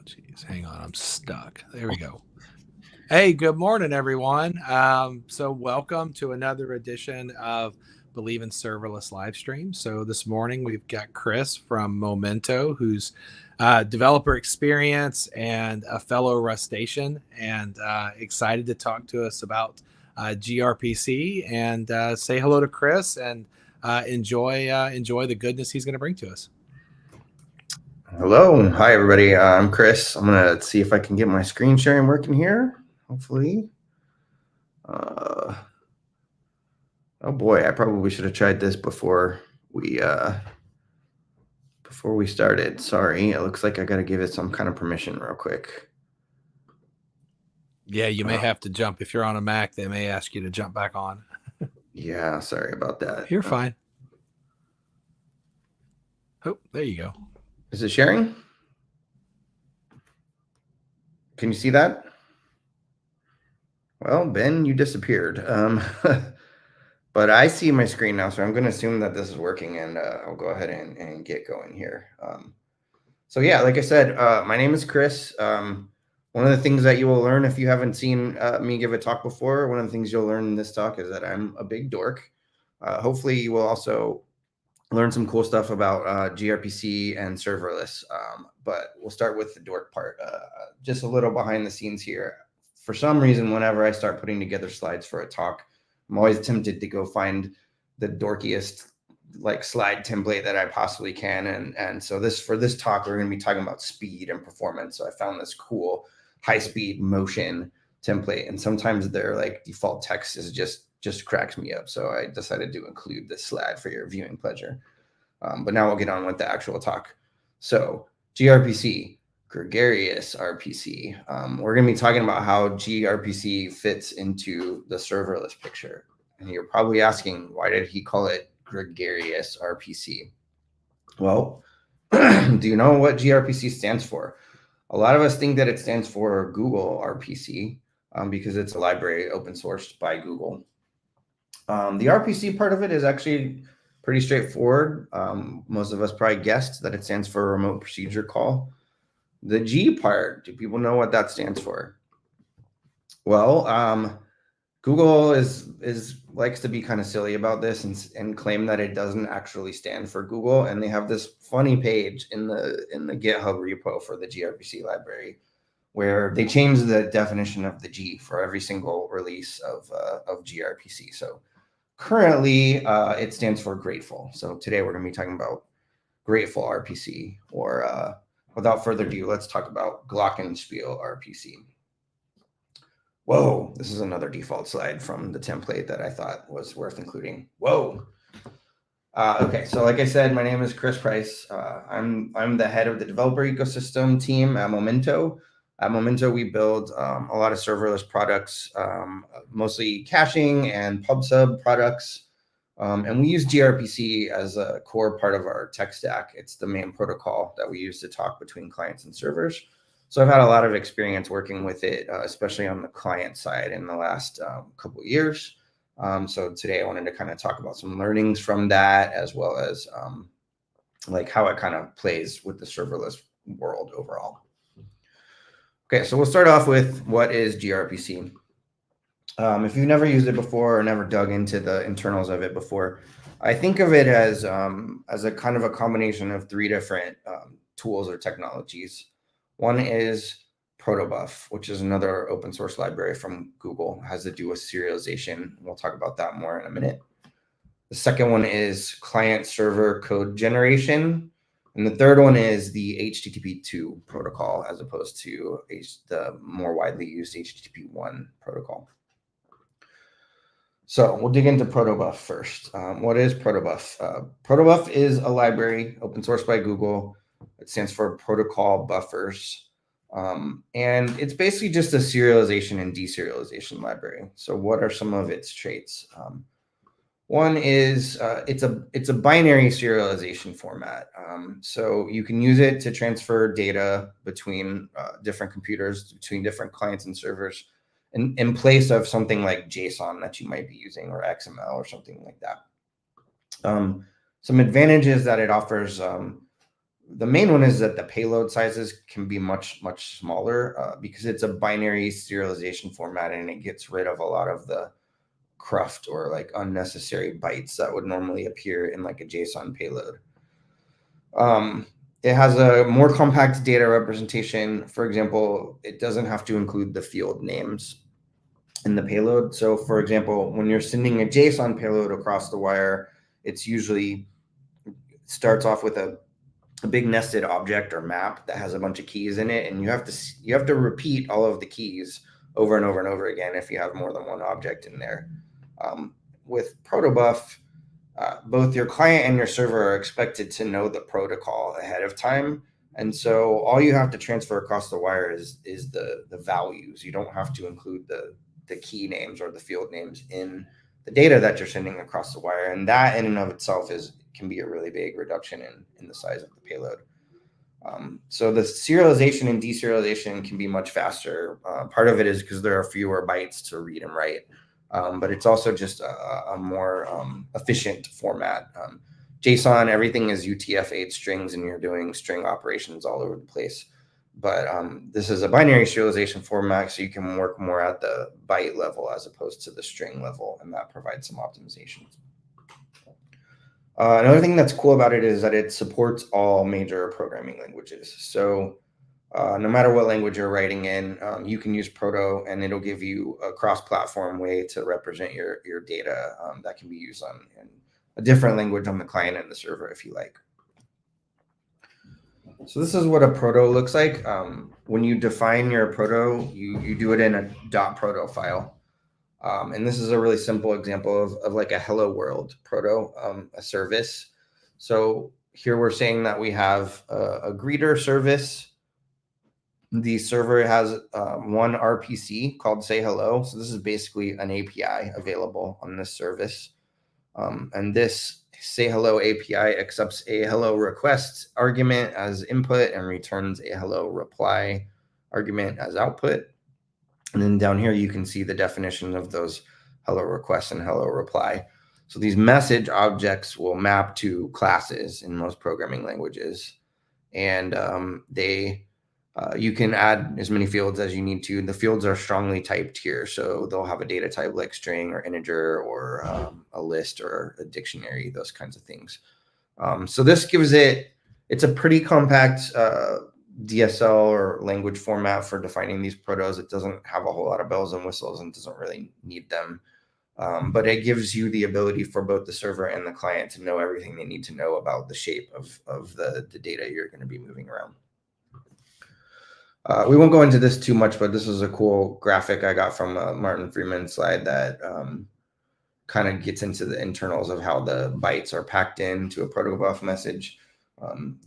Jeez, hang on, I'm stuck. There we go. Hey, good morning, everyone. So welcome to another edition of Believe in Serverless live stream. So this morning we've got Chris from Momento, who's developer experience and a fellow Rustation, and excited to talk to us about gRPC. And say hello to Chris and enjoy the goodness he's going to bring to us. Hello. Hi, everybody. I'm Chris. I'm going to see if I can get my screen sharing working here. Hopefully. Oh, boy. I probably should have tried this before we started. Sorry. It looks like I got to give it some kind of permission real quick. Yeah, you may have to jump. If you're on a Mac, they may ask you to jump back on. Yeah, sorry about that. You're fine. Oh, there you go. Is it sharing? Can you see that? Well, Ben, you disappeared. But I see my screen now, so I'm going to assume that this is working, and I'll go ahead and get going here. So yeah, like I said, my name is Chris. One of the things that you will learn if you haven't seen me give a talk before, one of the things you'll learn in this talk is that I'm a big dork. Hopefully you will also learn some cool stuff about gRPC and serverless. But we'll start with the dork part. Just a little behind the scenes here. For some reason, whenever I start putting together slides for a talk, I'm always tempted to go find the dorkiest like slide template that I possibly can. And so for this talk, we're going to be talking about speed and performance. So I found this cool high speed motion template. And sometimes their like default text is just cracks me up. So I decided to include this slide for your viewing pleasure. But now we'll get on with the actual talk. So gRPC, gregarious RPC. We're going to be talking about how gRPC fits into the serverless picture. And you're probably asking, why did he call it gregarious RPC? Well, do you know what gRPC stands for? A lot of us think that it stands for Google RPC because it's a library open sourced by Google. The RPC part of it is actually pretty straightforward. Most of us probably guessed that it stands for remote procedure call. The G part, do people know what that stands for? Well, Google likes to be kind of silly about this and claim that it doesn't actually stand for Google. And they have this funny page in the GitHub repo for the gRPC library where they change the definition of the G for every single release of gRPC. So currently, it stands for grateful. So today we're going to be talking about grateful RPC, or without further ado, let's talk about glockenspiel RPC. Whoa, this is another default slide from the template that I thought was worth including. Whoa. Okay, so like I said, my name is Chris Price. I'm the head of the developer ecosystem team at Momento. At Momento, we build a lot of serverless products, mostly caching and PubSub products. And we use gRPC as a core part of our tech stack. It's the main protocol that we use to talk between clients and servers. So I've had a lot of experience working with it, especially on the client side in the last couple of years. So today I wanted to kind of talk about some learnings from that, as well as like how it kind of plays with the serverless world overall. Okay, so we'll start off with what is gRPC. If you've never used it before or never dug into the internals of it before, I think of it as a kind of a combination of three different tools or technologies. One is Protobuf, which is another open source library from Google. It has to do with serialization. We'll talk about that more in a minute. The second one is client server code generation. And the third one is the HTTP2 protocol, as opposed to the more widely used HTTP1 protocol. So we'll dig into Protobuf first. What is Protobuf? Protobuf is a library open sourced by Google. It stands for protocol buffers. And it's basically just a serialization and deserialization library. So what are some of its traits? One is it's a binary serialization format. So you can use it to transfer data between different computers, between different clients and servers, in place of something like JSON that you might be using, or XML or something like that. Some advantages that it offers The main one is that the payload sizes can be much smaller because it's a binary serialization format, and it gets rid of a lot of the cruft or like unnecessary bytes that would normally appear in like a JSON payload. It has a more compact data representation. For example, it doesn't have to include the field names in the payload. So for example, when you're sending a JSON payload across the wire, it's usually starts off with a big nested object or map that has a bunch of keys in it, and you have to repeat all of the keys over and over and over again if you have more than one object in there. With protobuf, both your client and your server are expected to know the protocol ahead of time, and so all you have to transfer across the wire is the values. You don't have to include the key names or the field names in the data that you're sending across the wire, and that in and of itself can be a really big reduction in the size of the payload. So the serialization and deserialization can be much faster. Part of it is because there are fewer bytes to read and write, but it's also just a more efficient format. JSON, everything is UTF-8 strings, and you're doing string operations all over the place. But this is a binary serialization format, so you can work more at the byte level as opposed to the string level, and that provides some optimizations. Another thing that's cool about it is that it supports all major programming languages. So no matter what language you're writing in, you can use Proto, and it'll give you a cross-platform way to represent your data that can be used on in a different language on the client and the server if you like. So this is what a proto looks like. When you define your proto, you do it in a .proto file. And this is a really simple example of like a hello world proto, a service. So here we're saying that we have a greeter service. The server has one RPC called say hello. So this is basically an API available on this service. And this say hello API accepts a hello request argument as input and returns a hello reply argument as output. And then down here, you can see the definition of those hello requests and hello reply. So these message objects will map to classes in most programming languages. And you can add as many fields as you need to. The fields are strongly typed here. So they'll have a data type like string or integer or a list or a dictionary, those kinds of things. So this gives it's a pretty compact DSL or language format for defining these protos. It doesn't have a whole lot of bells and whistles and doesn't really need them. But it gives you the ability for both the server and the client to know everything they need to know about the shape of the data you're going to be moving around. We won't go into this too much, but this is a cool graphic I got from Martin Freeman's slide that kind of gets into the internals of how the bytes are packed into a protobuf message.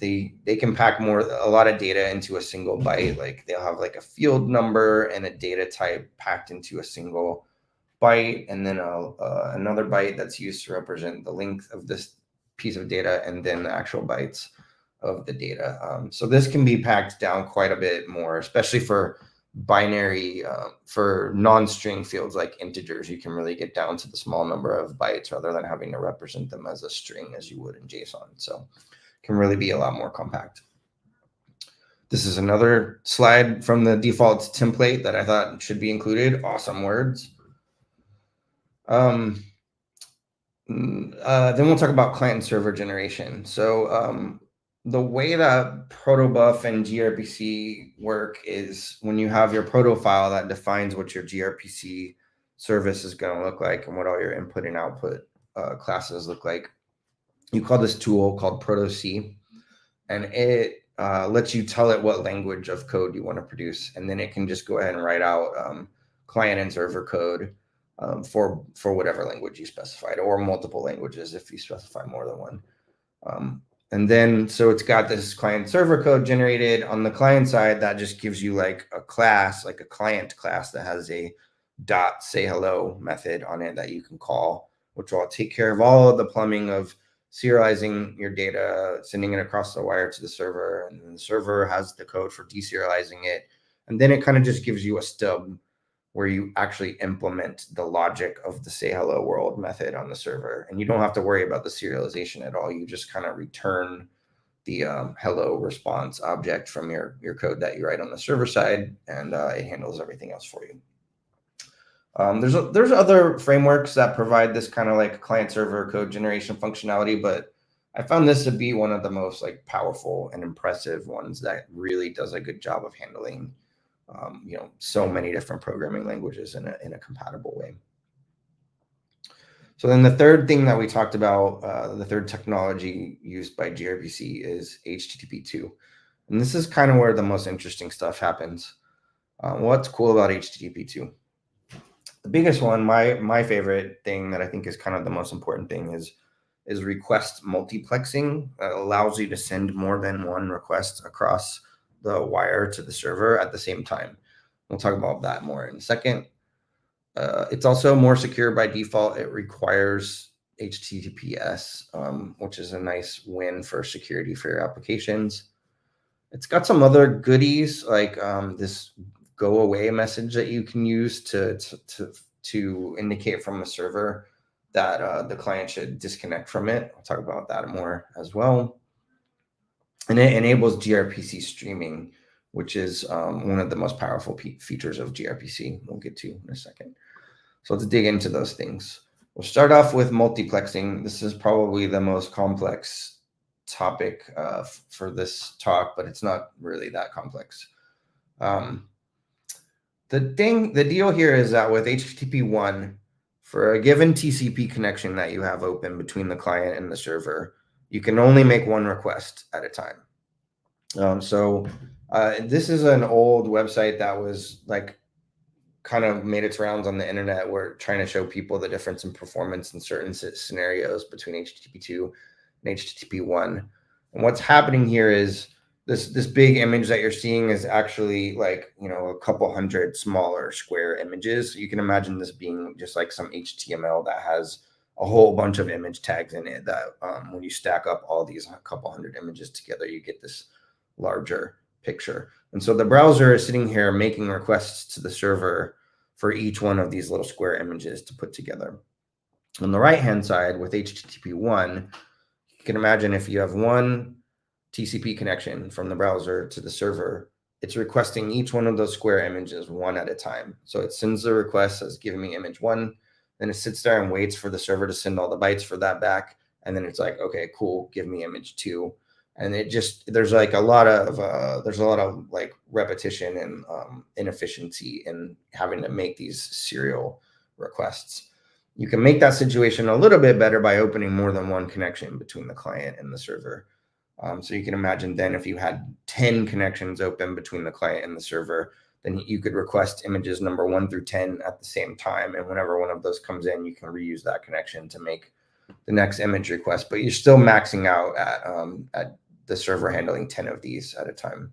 They can pack a lot of data into a single byte. Like they'll have like a field number and a data type packed into a single byte, and then another byte that's used to represent the length of this piece of data, and then the actual bytes of the data. So this can be packed down quite a bit more, especially for binary, for non-string fields like integers. You can really get down to the small number of bytes rather than having to represent them as a string as you would in JSON. So it can really be a lot more compact. This is another slide from the default template that I thought should be included. Awesome words. Then we'll talk about client and server generation. So the way that protobuf and gRPC work is when you have your proto file that defines what your gRPC service is going to look like and what all your input and output classes look like. You call this tool called proto-C, and it lets you tell it what language of code you want to produce, and then it can just go ahead and write out client and server code for whatever language you specified, or multiple languages if you specify more than one. And then, so it's got this client server code generated on the client side that just gives you like a class, like a client class that has a .say hello method on it that you can call, which will take care of all of the plumbing of serializing your data, sending it across the wire to the server, and then the server has the code for deserializing it. And then it kind of just gives you a stub where you actually implement the logic of the say hello world method on the server. And you don't have to worry about the serialization at all. You just kind of return the hello response object from your code that you write on the server side, and it handles everything else for you. There's other frameworks that provide this kind of like client server code generation functionality, but I found this to be one of the most like powerful and impressive ones that really does a good job of handling so many different programming languages in a compatible way. So then the third thing that we talked about, the third technology used by gRPC is HTTP2. And this is kind of where the most interesting stuff happens. What's cool about HTTP2? The biggest one, my favorite thing that I think is kind of the most important thing is request multiplexing. That allows you to send more than one request across the wire to the server at the same time. We'll talk about that more in a second. It's also more secure by default. It requires HTTPS, which is a nice win for security for your applications. It's got some other goodies like this go away message that you can use to indicate from the server that the client should disconnect from it. I'll talk about that more as well. And it enables gRPC streaming, which is one of the most powerful features of gRPC. We'll get to in a second. So let's dig into those things. We'll start off with multiplexing. This is probably the most complex topic for this talk, but it's not really that complex. The deal here is that with HTTP1, for a given TCP connection that you have open between the client and the server, you can only make one request at a time. This is an old website that was like kind of made its rounds on the internet. We're trying to show people the difference in performance in certain scenarios between HTTP2 and HTTP1. And what's happening here is this big image that you're seeing is actually like, a couple hundred smaller square images. So you can imagine this being just like some HTML that has a whole bunch of image tags in it that when you stack up all these couple hundred images together, you get this larger picture. And so the browser is sitting here making requests to the server for each one of these little square images to put together. On the right-hand side with HTTP1, you can imagine if you have one TCP connection from the browser to the server, it's requesting each one of those square images one at a time. So it sends the request as giving me image one, then it sits there and waits for the server to send all the bytes for that back. And then it's like, okay, cool, give me image two. And there's a lot of like repetition and inefficiency in having to make these serial requests. You can make that situation a little bit better by opening more than one connection between the client and the server. So you can imagine then if you had 10 connections open between the client and the server, then you could request images number 1 through 10 at the same time. And whenever one of those comes in, you can reuse that connection to make the next image request, but you're still maxing out at the server handling 10 of these at a time.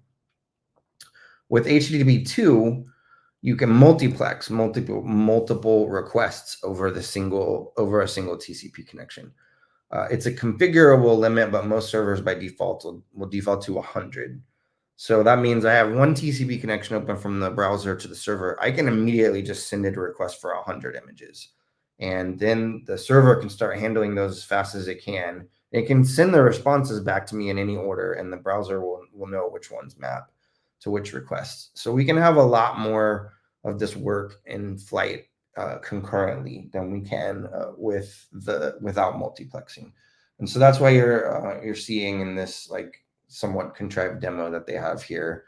With HTTP2, you can multiplex multiple requests over a single TCP connection. It's a configurable limit, but most servers by default will default to 100. So that means I have one TCP connection open from the browser to the server. I can immediately just send it a request for 100 images. And then the server can start handling those as fast as it can. It can send the responses back to me in any order, and the browser will know which ones map to which requests. So we can have a lot more of this work in flight concurrently than we can without multiplexing. And so that's why you're seeing in this like somewhat contrived demo that they have here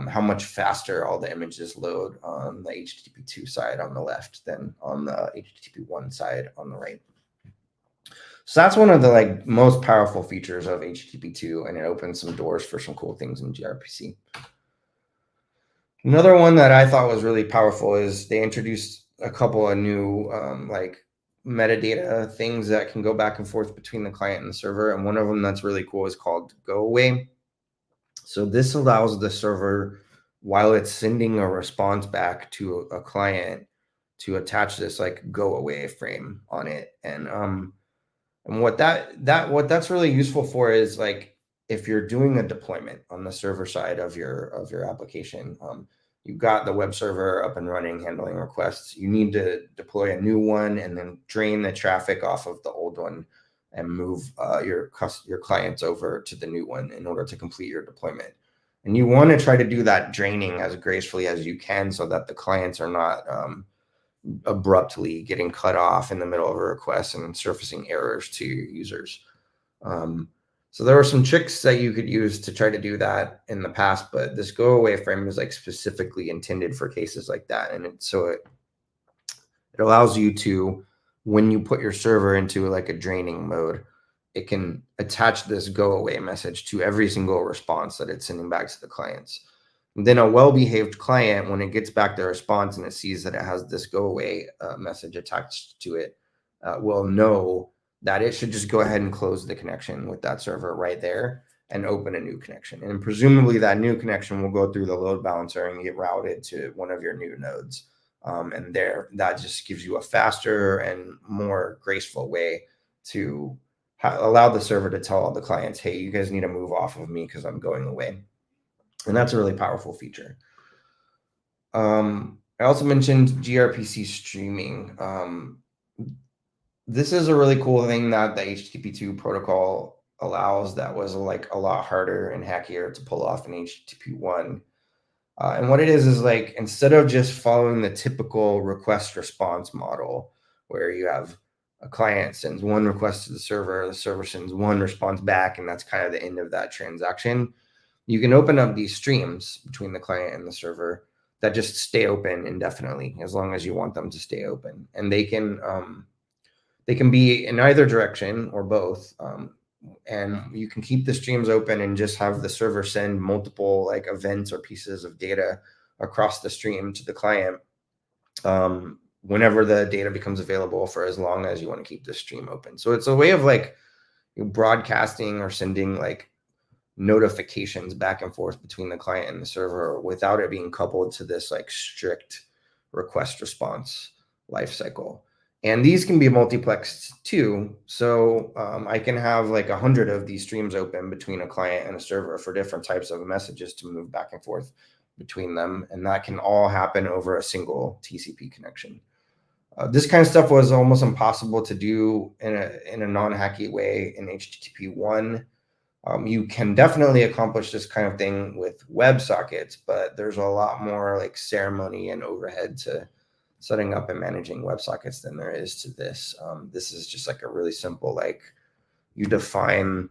how much faster all the images load on the HTTP2 side on the left than on the HTTP1 side on the right. So that's one of the like most powerful features of HTTP2, and it opens some doors for some cool things in gRPC. Another one that I thought was really powerful is they introduced a couple of new like metadata things that can go back and forth between the client and the server. And one of them that's really cool is called go away. So this allows the server, while it's sending a response back to a client, to attach this like go away frame on it. And what that's really useful for is like if you're doing a deployment on the server side of your application, you've got the web server up and running, handling requests. You need to deploy a new one and then drain the traffic off of the old one and move your clients over to the new one in order to complete your deployment. And you want to try to do that draining as gracefully as you can so that the clients are not abruptly getting cut off in the middle of a request and surfacing errors to your users. So there are some tricks that you could use to try to do that in the past, but this go away frame is like specifically intended for cases like that. And it allows you to, when you put your server into like a draining mode, it can attach this go away message to every single response that it's sending back to the clients. And then a well-behaved client, when it gets back the response and it sees that it has this go away message attached to it, will know that it should just go ahead and close the connection with that server right there and open a new connection. And presumably that new connection will go through the load balancer and get routed to one of your new nodes. And that just gives you a faster and more graceful way to allow the server to tell all the clients, hey, you guys need to move off of me because I'm going away. And that's a really powerful feature. I also mentioned gRPC streaming. This is a really cool thing that the HTTP2 protocol allows that was like a lot harder and hackier to pull off in HTTP1. And what it is like, instead of just following the typical request response model where you have a client sends one request to the server sends one response back, and that's kind of the end of that transaction. You can open up these streams between the client and the server that just stay open indefinitely as long as you want them to stay open. And they can be in either direction or both. And you can keep the streams open and just have the server send multiple like events or pieces of data across the stream to the client whenever the data becomes available, for as long as you want to keep the stream open. So it's a way of like broadcasting or sending like notifications back and forth between the client and the server without it being coupled to this like strict request response lifecycle. And these can be multiplexed too. So I can have like 100 of these streams open between a client and a server for different types of messages to move back and forth between them. And that can all happen over a single TCP connection. This kind of stuff was almost impossible to do in a non-hacky way in HTTP1. You can definitely accomplish this kind of thing with WebSockets, but there's a lot more like ceremony and overhead to setting up and managing WebSockets than there is to this. This is just like a really simple, like you define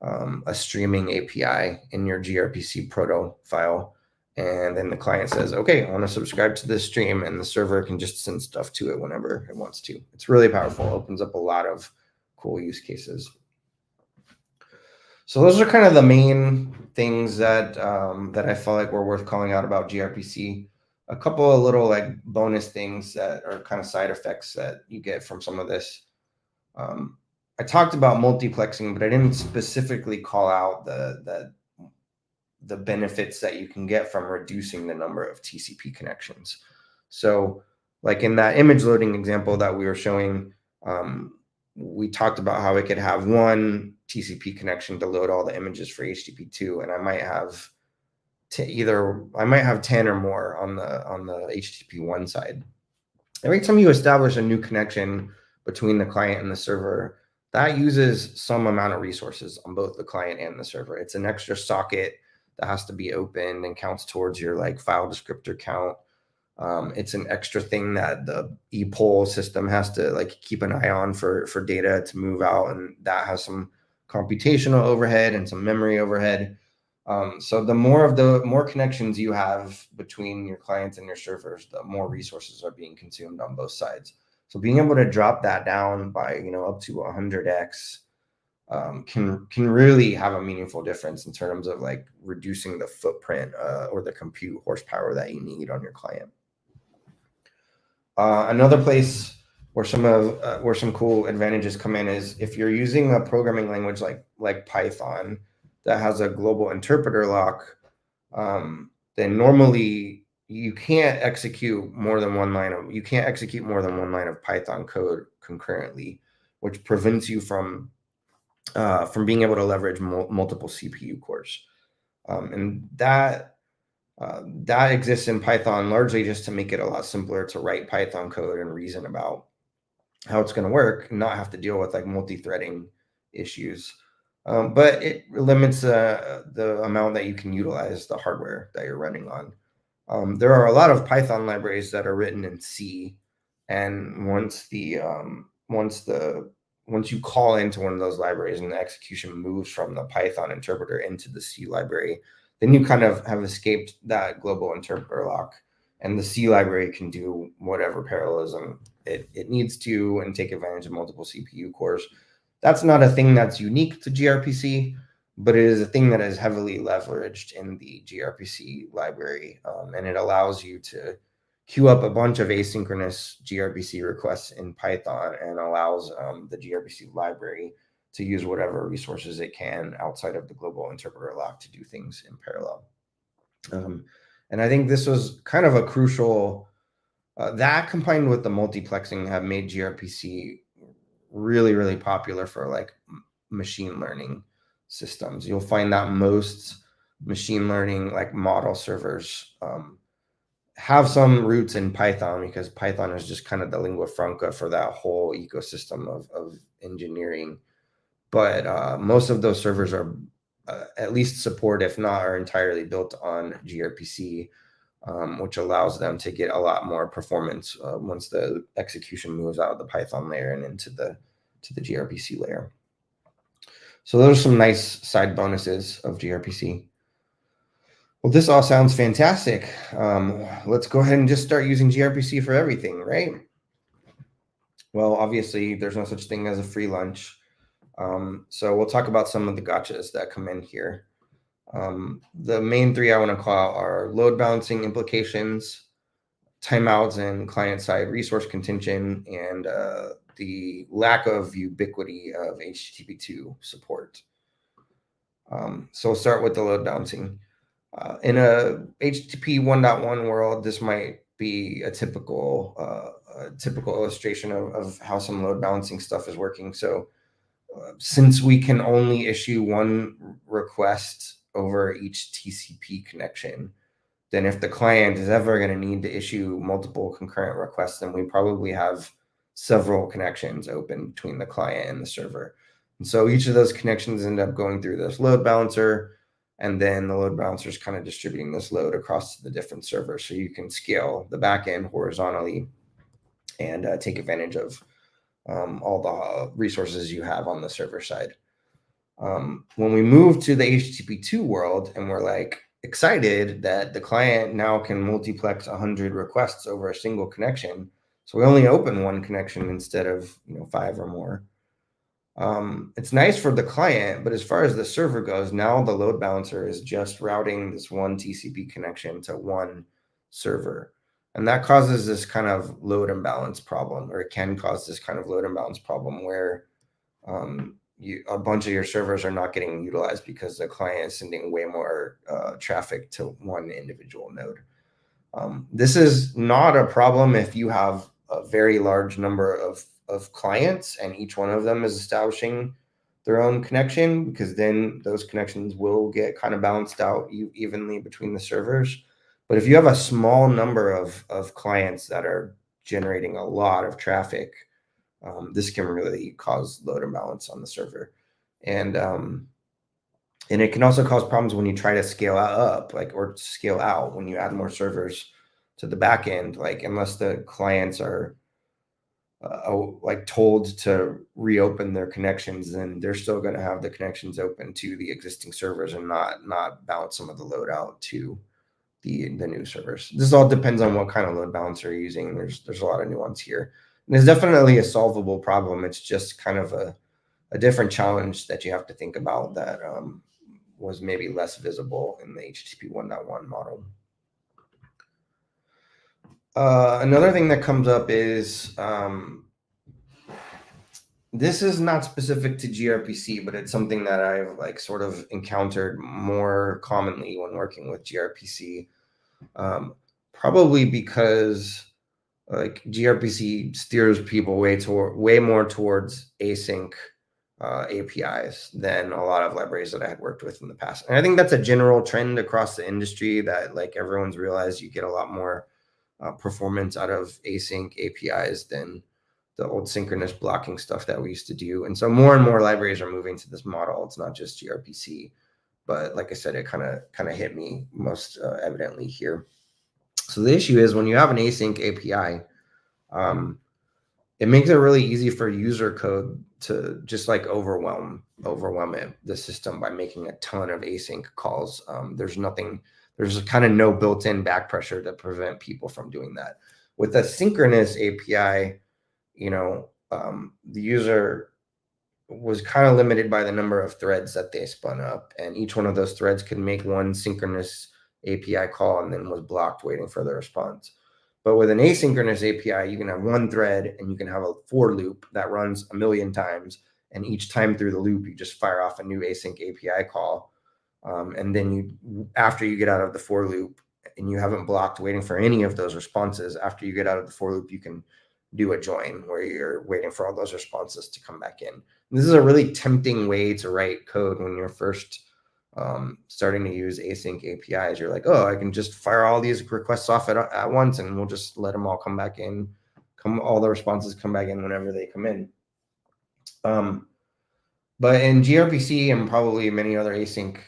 a streaming API in your gRPC proto file, and then the client says, okay, I want to subscribe to this stream, and the server can just send stuff to it whenever it wants to. It's really powerful. It opens up a lot of cool use cases. So those are kind of the main things that I felt like were worth calling out about gRPC. A couple of little like bonus things that are kind of side effects that you get from some of this. I talked about multiplexing, but I didn't specifically call out the benefits that you can get from reducing the number of TCP connections. So like in that image loading example that we were showing, we talked about how it could have one TCP connection to load all the images for HTTP2, and I might have 10 or more on the HTTP1 side. Every time you establish a new connection between the client and the server, that uses some amount of resources on both the client and the server. It's an extra socket that has to be opened and counts towards your like file descriptor count. It's an extra thing that the ePOL system has to like keep an eye on for data to move out, and that has some computational overhead and some memory overhead. So the more connections you have between your clients and your servers, the more resources are being consumed on both sides. So being able to drop that down by up to 100x can really have a meaningful difference in terms of like reducing the footprint or the compute horsepower that you need on your client. Another place where some cool advantages come in is if you're using a programming language like Python that has a global interpreter lock, then normally you can't execute more than one line of Python code concurrently, which prevents you from being able to leverage multiple CPU cores, and that exists in Python largely just to make it a lot simpler to write Python code and reason about how it's going to work and not have to deal with like multi-threading issues. But it limits the amount that you can utilize the hardware that you're running on. There are a lot of Python libraries that are written in C, and once you call into one of those libraries and the execution moves from the Python interpreter into the C library, then you kind of have escaped that global interpreter lock, and the C library can do whatever parallelism it needs to and take advantage of multiple CPU cores. That's not a thing that's unique to gRPC, but it is a thing that is heavily leveraged in the gRPC library, and it allows you to queue up a bunch of asynchronous gRPC requests in Python and allows the gRPC library to use whatever resources it can outside of the global interpreter lock to do things in parallel. And I think this was kind of a crucial, that combined with the multiplexing have made gRPC really, really popular for like machine learning systems. You'll find that most machine learning like model servers have some roots in Python, because Python is just kind of the lingua franca for that whole ecosystem of engineering. But most of those servers are at least support, if not are entirely built on gRPC, which allows them to get a lot more performance once the execution moves out of the Python layer and into the gRPC layer. So those are some nice side bonuses of gRPC. Well, this all sounds fantastic. Let's go ahead and just start using gRPC for everything, right? Well, obviously, there's no such thing as a free lunch. So we'll talk about some of the gotchas that come in here. The main three I want to call out are load balancing implications, timeouts and client-side resource contention, and the lack of ubiquity of HTTP2 support. So we'll start with the load balancing. In a HTTP 1.1 world, this might be a typical illustration of how some load balancing stuff is working. So since we can only issue one request over each TCP connection, then if the client is ever going to need to issue multiple concurrent requests, then we probably have several connections open between the client and the server. And so each of those connections end up going through this load balancer, and then the load balancer is kind of distributing this load across the different servers. So you can scale the backend horizontally and take advantage of all the resources you have on the server side. When we move to the HTTP2 world and we're like excited that the client now can multiplex 100 requests over a single connection, so we only open one connection instead of 5 or more. It's nice for the client, but as far as the server goes, now the load balancer is just routing this one TCP connection to one server. And that causes this kind of load imbalance problem, or it can cause this kind of load imbalance problem where a bunch of your servers are not getting utilized because the client is sending way more traffic to one individual node. This is not a problem if you have a very large number of clients and each one of them is establishing their own connection, because then those connections will get kind of balanced out evenly between the servers. But if you have a small number of clients that are generating a lot of traffic, this can really cause load imbalance on the server. And it can also cause problems when you try to scale up, or scale out when you add more servers to the back end, unless the clients are told to reopen their connections, then they're still going to have the connections open to the existing servers and not balance some of the load out to the new servers. This all depends on what kind of load balancer you're using. There's a lot of nuance here. And it's definitely a solvable problem. It's just kind of a different challenge that you have to think about that was maybe less visible in the HTTP 1.1 model. Another thing that comes up is this is not specific to gRPC, but it's something that I've sort of encountered more commonly when working with gRPC. Probably because gRPC steers people way more towards async APIs than a lot of libraries that I had worked with in the past. And I think that's a general trend across the industry, that everyone's realized you get a lot more performance out of async APIs than old synchronous blocking stuff that we used to do. And so more and more libraries are moving to this model. It's not just gRPC, but like I said, it kind of hit me most evidently here. So the issue is when you have an async API, it makes it really easy for user code to just like overwhelm the system by making a ton of async calls. There's kind of no built-in back pressure to prevent people from doing that. With a synchronous API, the user was kind of limited by the number of threads that they spun up, and each one of those threads could make one synchronous API call and then was blocked waiting for the response. But with an asynchronous API, you can have one thread and you can have a for loop that runs 1,000,000 times, and each time through the loop, you just fire off a new async API call. And then after you get out of the for loop and you haven't blocked waiting for any of those responses, after you get out of the for loop, you can do a join where you're waiting for all those responses to come back in. And this is a really tempting way to write code when you're first starting to use async APIs. You're like, oh, I can just fire all these requests off at once, and we'll just let them all come back in. All the responses come back in whenever they come in. But in gRPC and probably many other async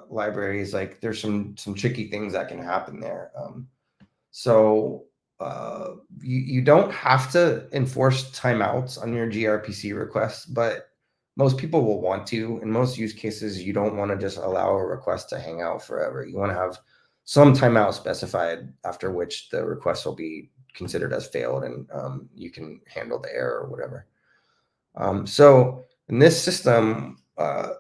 libraries, like there's some tricky things that can happen there. So you don't have to enforce timeouts on your gRPC requests, but most people will want to. In most use cases, you don't want to just allow a request to hang out forever. You want to have some timeout specified after which the request will be considered as failed, and you can handle the error or whatever. So in this system, so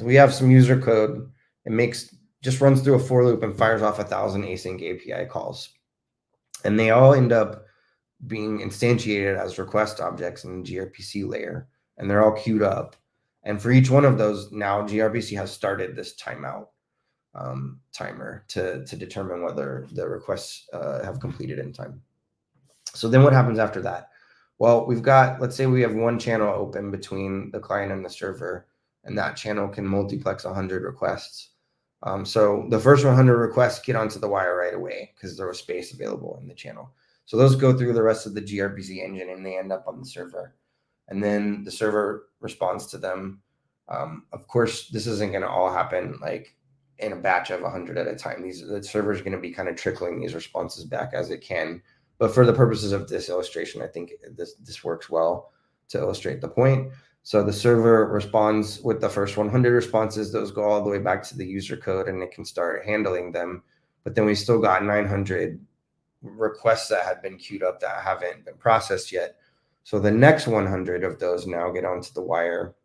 we have some user code. It just runs through a for loop and fires off 1,000 async API calls. And they all end up being instantiated as request objects in the gRPC layer, and they're all queued up. And for each one of those, now gRPC has started this timeout timer to determine whether the requests have completed in time. So then what happens after that? Well, let's say we have one channel open between the client and the server, and that channel can multiplex 100 requests. So the first 100 requests get onto the wire right away because there was space available in the channel. So those go through the rest of the gRPC engine and they end up on the server. And then the server responds to them. Of course, this isn't going to all happen like in a batch of 100 at a time. The server is going to be kind of trickling these responses back as it can. But for the purposes of this illustration, I think this works well to illustrate the point. So the server responds with the first 100 responses. Those go all the way back to the user code and it can start handling them. But then we still got 900 requests that had been queued up that haven't been processed yet. So the next 100 of those now get onto the wire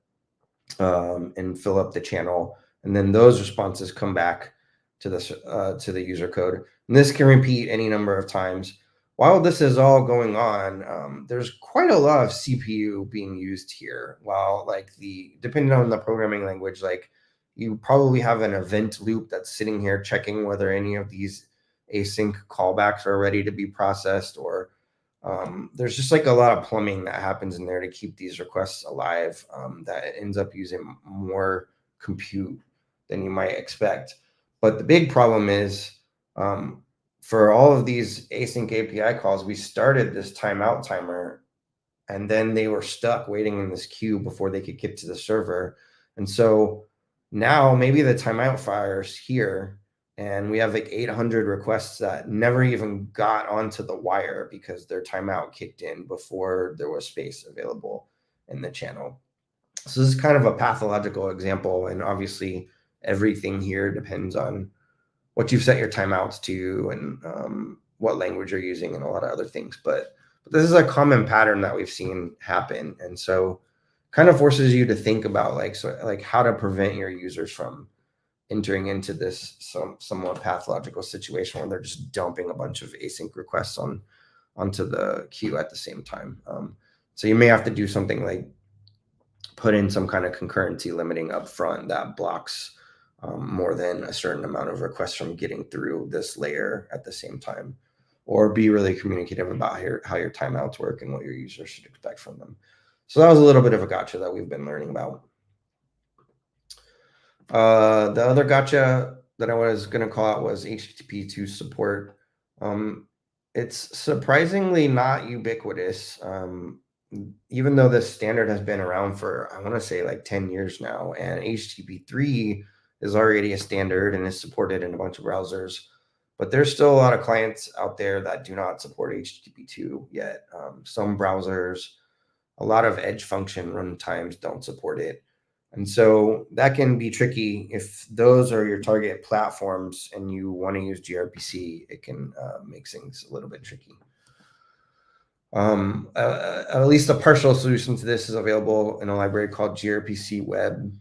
and fill up the channel. And then those responses come back to the user code. And this can repeat any number of times. While this is all going on, there's quite a lot of CPU being used here. While depending on the programming language, like you probably have an event loop that's sitting here checking whether any of these async callbacks are ready to be processed, or there's just like a lot of plumbing that happens in there to keep these requests alive that ends up using more compute than you might expect. But the big problem is for all of these async API calls, we started this timeout timer, and then they were stuck waiting in this queue before they could get to the server. And so now maybe the timeout fires here, and we have like 800 requests that never even got onto the wire because their timeout kicked in before there was space available in the channel. So this is kind of a pathological example, and obviously everything here depends on what you've set your timeouts to and what language you're using and a lot of other things. But this is a common pattern that we've seen happen. And so kind of forces you to think about like how to prevent your users from entering into this somewhat pathological situation where they're just dumping a bunch of async requests onto the queue at the same time. So you may have to do something like put in some kind of concurrency limiting up front that blocks more than a certain amount of requests from getting through this layer at the same time, or be really communicative about how your timeouts work and what your users should expect from them. So that was a little bit of a gotcha that we've been learning about. The other gotcha that I was going to call out was HTTP2 support. It's surprisingly not ubiquitous. even though this standard has been around for, I want to say like 10 years now, and HTTP3 is already a standard and is supported in a bunch of browsers, but there's still a lot of clients out there that do not support HTTP2 yet. Some browsers, a lot of edge function runtimes don't support it. And so that can be tricky. If those are your target platforms and you want to use gRPC, it can make things a little bit tricky. At least a partial solution to this is available in a library called gRPC Web,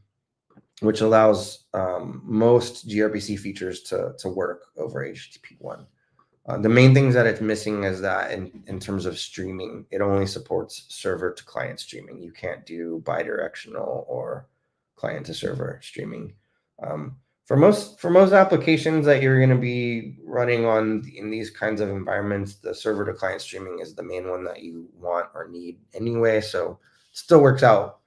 which allows most gRPC features to work over HTTP1. The main things that it's missing is that in terms of streaming, it only supports server to client streaming. You can't do bidirectional or client to server streaming. For most applications that you're going to be running on in these kinds of environments, the server to client streaming is the main one that you want or need anyway. So it still works out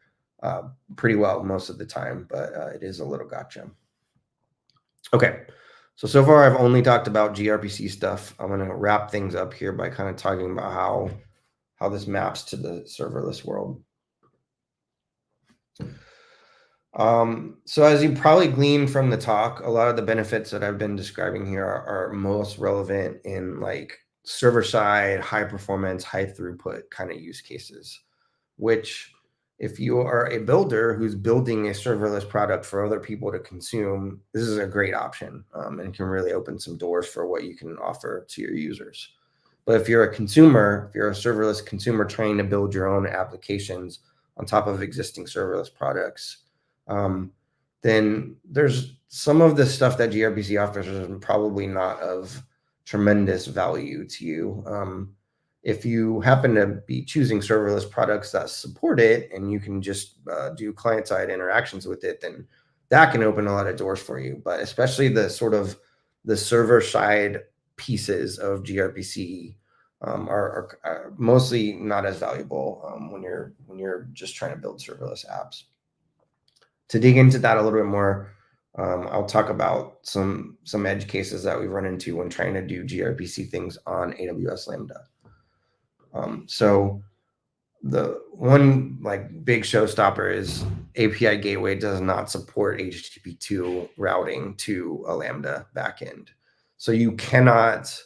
pretty well most of the time, but it is a little gotcha. Okay. So far I've only talked about gRPC stuff. I'm going to wrap things up here by kind of talking about how this maps to the serverless world. So as you probably gleaned from the talk, a lot of the benefits that I've been describing here are most relevant in like server side, high performance, high throughput kind of use cases, which if you are a builder who's building a serverless product for other people to consume, this is a great option and can really open some doors for what you can offer to your users. But if you're a consumer, if you're a serverless consumer trying to build your own applications on top of existing serverless products, then there's some of the stuff that gRPC offers is probably not of tremendous value to you. If you happen to be choosing serverless products that support it and you can just do client-side interactions with it, then that can open a lot of doors for you. But especially the sort of the server-side pieces of gRPC are mostly not as valuable when you're just trying to build serverless apps. To dig into that a little bit more, I'll talk about some edge cases that we've run into when trying to do gRPC things on AWS Lambda. So the one like big showstopper is API Gateway does not support HTTP2 routing to a Lambda backend. So you cannot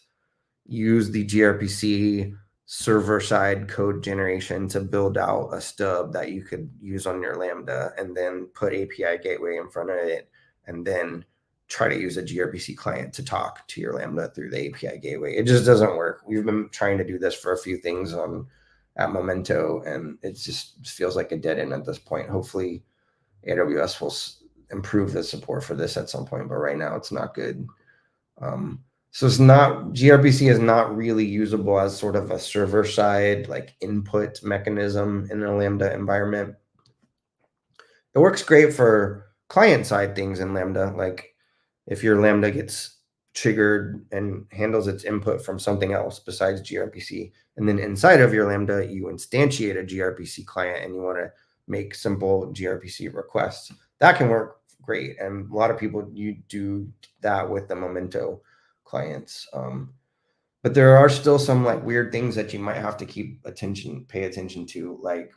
use the gRPC server-side code generation to build out a stub that you could use on your Lambda and then put API Gateway in front of it and then try to use a gRPC client to talk to your Lambda through the API Gateway. It just doesn't work. We've been trying to do this for a few things at Momento, and it just feels like a dead end at this point. Hopefully AWS will improve the support for this at some point, but right now it's not good. So it's not, gRPC is not really usable as sort of a server side like input mechanism in a Lambda environment. It works great for client side things in Lambda, like if your Lambda gets triggered and handles its input from something else besides gRPC, and then inside of your Lambda, you instantiate a gRPC client and you want to make simple gRPC requests, that can work great. And a lot of people, you do that with the Momento clients. But there are still some like weird things that you might have to pay attention to. Like,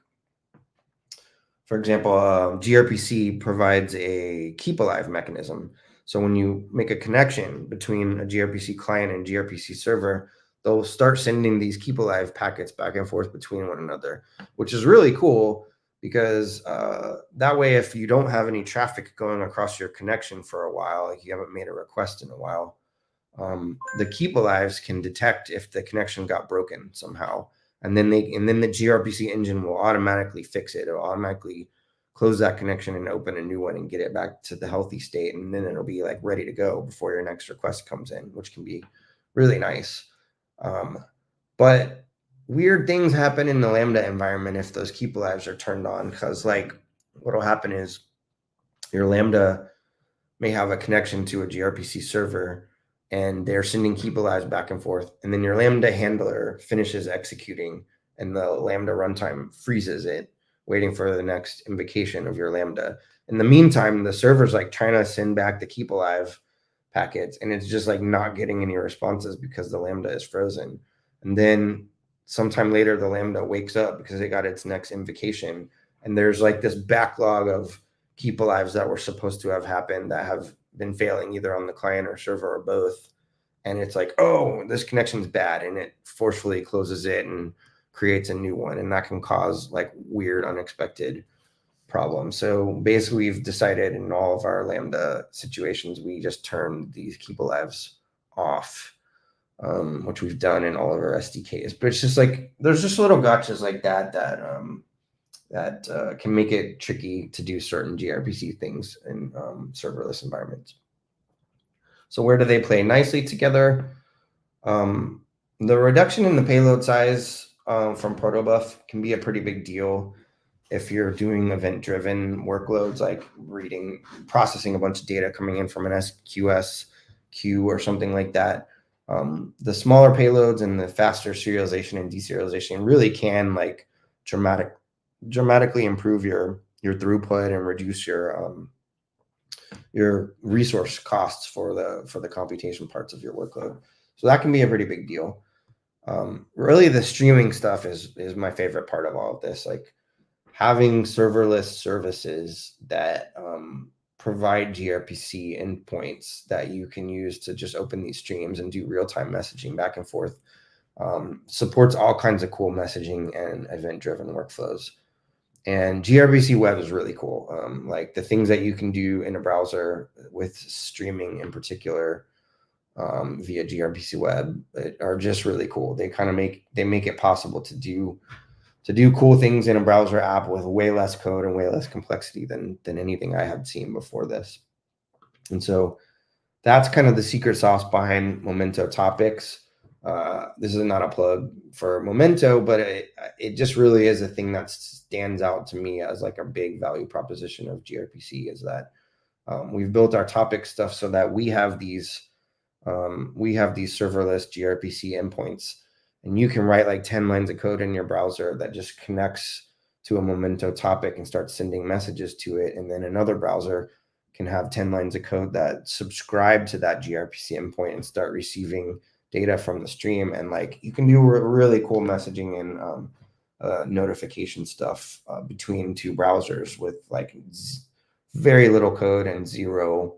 for example, gRPC provides a keep alive mechanism. So when you make a connection between a gRPC client and gRPC server, they'll start sending these keep alive packets back and forth between one another, which is really cool because that way, if you don't have any traffic going across your connection for a while, like you haven't made a request in a while, the keep alives can detect if the connection got broken somehow. And then the gRPC engine will automatically fix it. It'll automatically close that connection and open a new one and get it back to the healthy state. And then it'll be like ready to go before your next request comes in, which can be really nice. But weird things happen in the Lambda environment if those keep alives are turned on, because like what'll happen is your Lambda may have a connection to a gRPC server and they're sending keep alives back and forth. And then your Lambda handler finishes executing and the Lambda runtime freezes it, waiting for the next invocation of your Lambda. In the meantime, the server's like trying to send back the keep alive packets and it's just like not getting any responses because the Lambda is frozen. And then sometime later, the Lambda wakes up because it got its next invocation. And there's like this backlog of keep alives that were supposed to have happened that have been failing either on the client or server or both. And it's like, oh, this connection's bad. And it forcefully closes it and creates a new one. And that can cause like weird, unexpected problems. So basically, we've decided in all of our Lambda situations, we just turn these keep alives off, which we've done in all of our SDKs. But it's just like, there's just little gotchas like that that can make it tricky to do certain gRPC things in serverless environments. So where do they play nicely together? The reduction in the payload size from protobuf can be a pretty big deal if you're doing event-driven workloads, like processing a bunch of data coming in from an SQS queue or something like that. The smaller payloads and the faster serialization and deserialization really can like dramatically improve your throughput and reduce your resource costs for the computation parts of your workload. So that can be a pretty big deal. Really, the streaming stuff is my favorite part of all of this. Like having serverless services that provide gRPC endpoints that you can use to just open these streams and do real-time messaging back and forth. Supports all kinds of cool messaging and event-driven workflows. And gRPC web is really cool. Like the things that you can do in a browser with streaming in particular via gRPC web are just really cool. They kind of make it possible to do cool things in a browser app with way less code and way less complexity than anything I had seen before this. And so that's kind of the secret sauce behind Momento topics. This is not a plug for Momento, but it just really is a thing that stands out to me as like a big value proposition of gRPC, is that we've built our topic stuff so that we have these serverless gRPC endpoints, and you can write like 10 lines of code in your browser that just connects to a Momento topic and starts sending messages to it. And then another browser can have 10 lines of code that subscribe to that gRPC endpoint and start receiving data from the stream. And like you can do really cool messaging and notification stuff between two browsers with like very little code and zero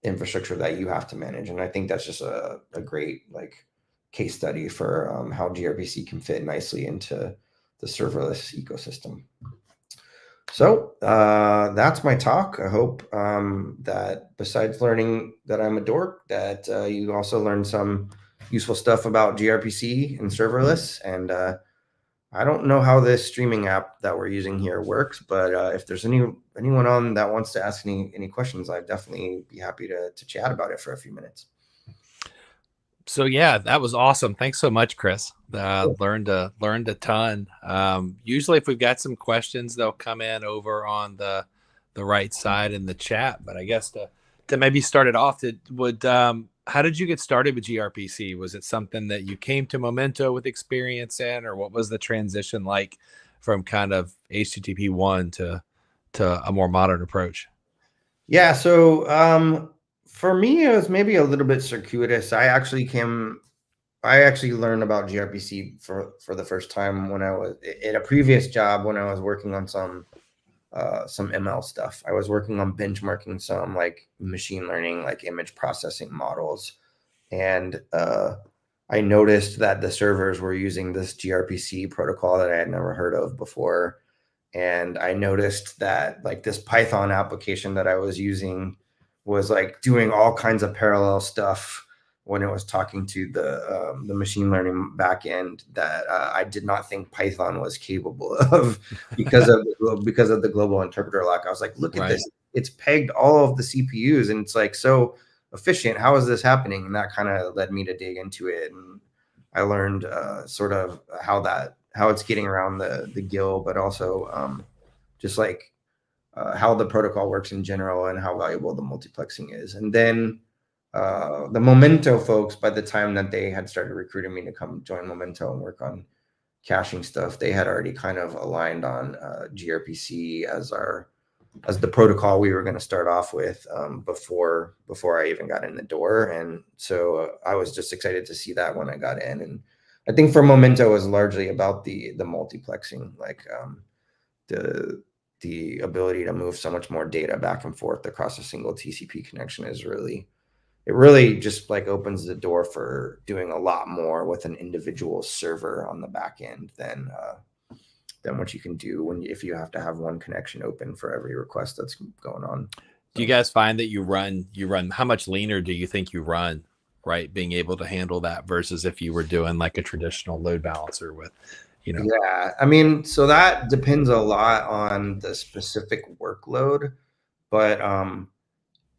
infrastructure that you have to manage. And I think that's just a great like case study for how gRPC can fit nicely into the serverless ecosystem. So that's my talk. I hope that besides learning that I'm a dork, that you also learned some useful stuff about gRPC and serverless. And I don't know how this streaming app that we're using here works, but if there's anyone on that wants to ask any questions, I'd definitely be happy to chat about it for a few minutes. So yeah, that was awesome. Thanks so much, Chris. Learned a ton. Usually if we've got some questions, they'll come in over on the right side in the chat. But I guess to maybe start it off, how did you get started with gRPC? Was it something that you came to Momento with experience in, or what was the transition like from kind of HTTP 1 to a more modern approach? Yeah, so for me, it was maybe a little bit circuitous. I actually learned about gRPC for the first time when I was at a previous job, when I was working on some ML stuff. I was working on benchmarking some like machine learning, like image processing models. And I noticed that the servers were using this gRPC protocol that I had never heard of before. And I noticed that like this Python application that I was using was like doing all kinds of parallel stuff when it was talking to the machine learning backend that I did not think Python was capable of because of the global interpreter lock. I was like, look at this. It's pegged all of the CPUs and it's like so efficient. How is this happening? And that kind of led me to dig into it. And I learned sort of how it's getting around the GIL, but also just like how the protocol works in general and how valuable the multiplexing is. And then the Momento folks, by the time that they had started recruiting me to come join Momento and work on caching stuff, they had already kind of aligned on gRPC as the protocol we were going to start off with before I even got in the door. And so I was just excited to see that when I got in. And I think for Momento is largely about the multiplexing, like the ability to move so much more data back and forth across a single TCP connection is really, it really just like opens the door for doing a lot more with an individual server on the back end than what you can do if you have to have one connection open for every request that's going on. Do you guys find that you run how much leaner do you think you run, right? Being able to handle that versus if you were doing like a traditional load balancer with, Yeah, I mean, so that depends a lot on the specific workload, but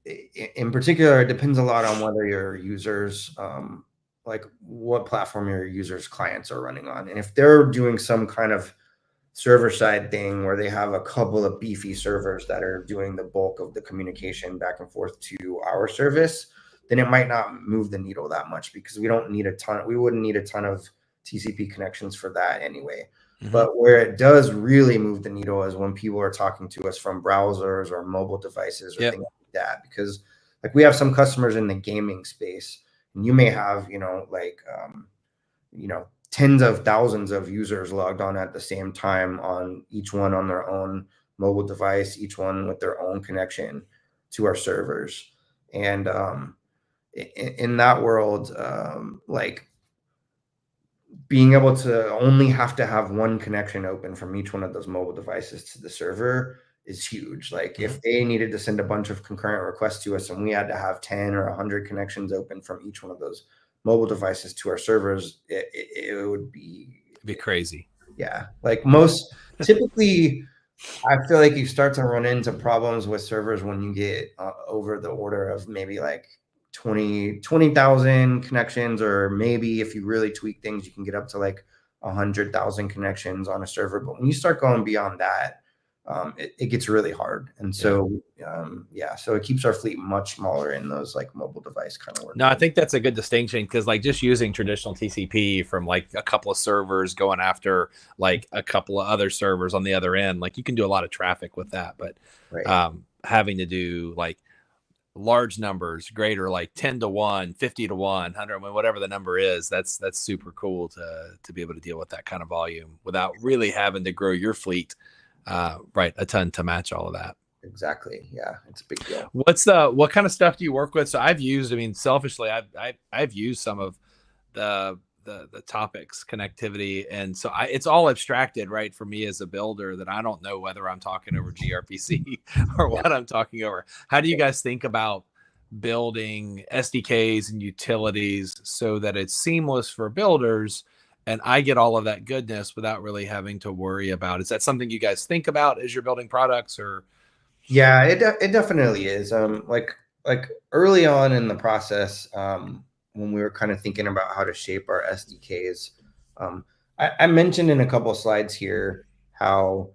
in particular, it depends a lot on whether your users, like what platform your users' clients are running on, and if they're doing some kind of server side thing where they have a couple of beefy servers that are doing the bulk of the communication back and forth to our service, then it might not move the needle that much because we wouldn't need a ton of TCP connections for that anyway. But where it does really move the needle is when people are talking to us from browsers or mobile devices or things like that, because like we have some customers in the gaming space, and you may have, tens of thousands of users logged on at the same time, on each one on their own mobile device, each one with their own connection to our servers. And in that world, like being able to only have to have one connection open from each one of those mobile devices to the server is huge. Like if they needed to send a bunch of concurrent requests to us and we had to have 10 or 100 connections open from each one of those mobile devices to our servers, it would be crazy. Yeah. Like most typically, I feel like you start to run into problems with servers when you get over the order of maybe like 20,000 connections, or maybe if you really tweak things, you can get up to like 100,000 connections on a server. But when you start going beyond that, it gets really hard. And so, so it keeps our fleet much smaller in those like mobile device kind of work. No, I think that's a good distinction, because like just using traditional TCP from like a couple of servers going after like a couple of other servers on the other end, like you can do a lot of traffic with that. But having to do like large numbers, greater like 10 to 1, 50 to 1, 100, whatever the number is, that's super cool to be able to deal with that kind of volume without really having to grow your fleet a ton to match all of that. Exactly. Yeah, it's a big deal. What kind of stuff do you work with? So I've used, selfishly, I've used some of the topics connectivity, and so it's all abstracted, right, for me as a builder, that I don't know whether I'm talking over gRPC or what I'm talking over. How do you guys think about building SDKs and utilities so that it's seamless for builders and I get all of that goodness without really having to worry about? Is that something you guys think about as you're building products? Or Yeah, it definitely is. Like early on in the process, when we were kind of thinking about how to shape our SDKs, I mentioned in a couple of slides here how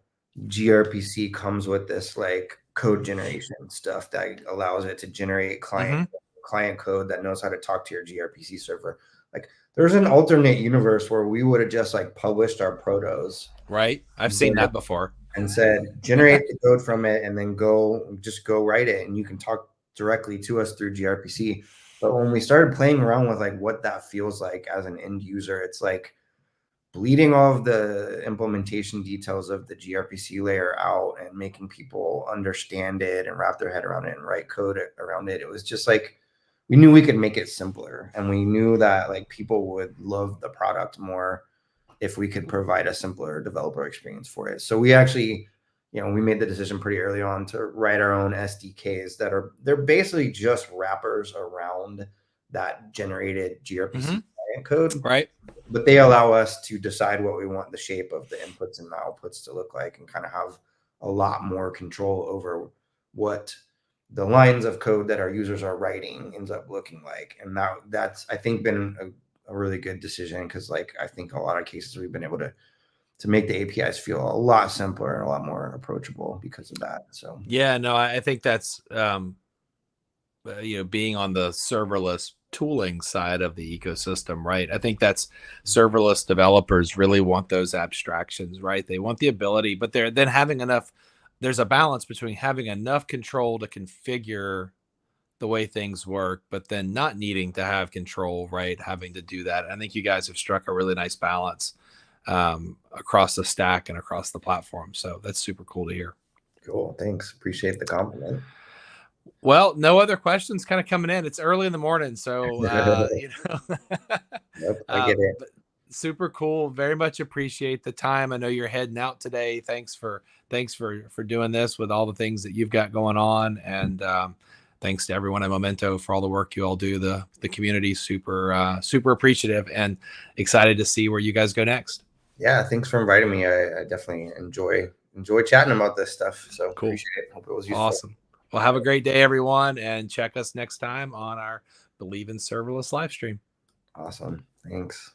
gRPC comes with this like code generation stuff that allows it to generate client code that knows how to talk to your gRPC server. Like there's an alternate universe where we would have just like published our protos. Right. I've seen that before. And said, generate the code from it and then go write it. And you can talk directly to us through gRPC. But when we started playing around with like what that feels like as an end user, it's like bleeding all of the implementation details of the gRPC layer out and making people understand it and wrap their head around it and write code around it. It was just like, we knew we could make it simpler, and we knew that like people would love the product more if we could provide a simpler developer experience for it. So we actually, we made the decision pretty early on to write our own SDKs they're basically just wrappers around that generated gRPC code. Right. But they allow us to decide what we want the shape of the inputs and the outputs to look like, and kind of have a lot more control over what the lines of code that our users are writing ends up looking like. And that's, I think, been a really good decision, because like I think a lot of cases we've been able to make the APIs feel a lot simpler and a lot more approachable because of that. So yeah, no, I think that's being on the serverless tooling side of the ecosystem, right? I think that's serverless developers really want those abstractions, right? They want the ability, but they're then having enough. There's a balance between having enough control to configure the way things work, but then not needing to have control, right? Having to do that. I think you guys have struck a really nice balance across the stack and across the platform. So that's super cool to hear. Cool. Thanks. Appreciate the compliment. Well, no other questions kind of coming in. It's early in the morning, so Nope, I get it. but super cool. Very much appreciate the time. I know you're heading out today. Thanks for doing this with all the things that you've got going on, and thanks to everyone at Momento for all the work you all do. The community super appreciative and excited to see where you guys go next. Yeah, thanks for inviting me. I definitely enjoy chatting about this stuff. So Cool. appreciate it. Hope it was useful. Awesome. Well, have a great day, everyone, and check us next time on our Believe in Serverless live stream. Awesome. Thanks.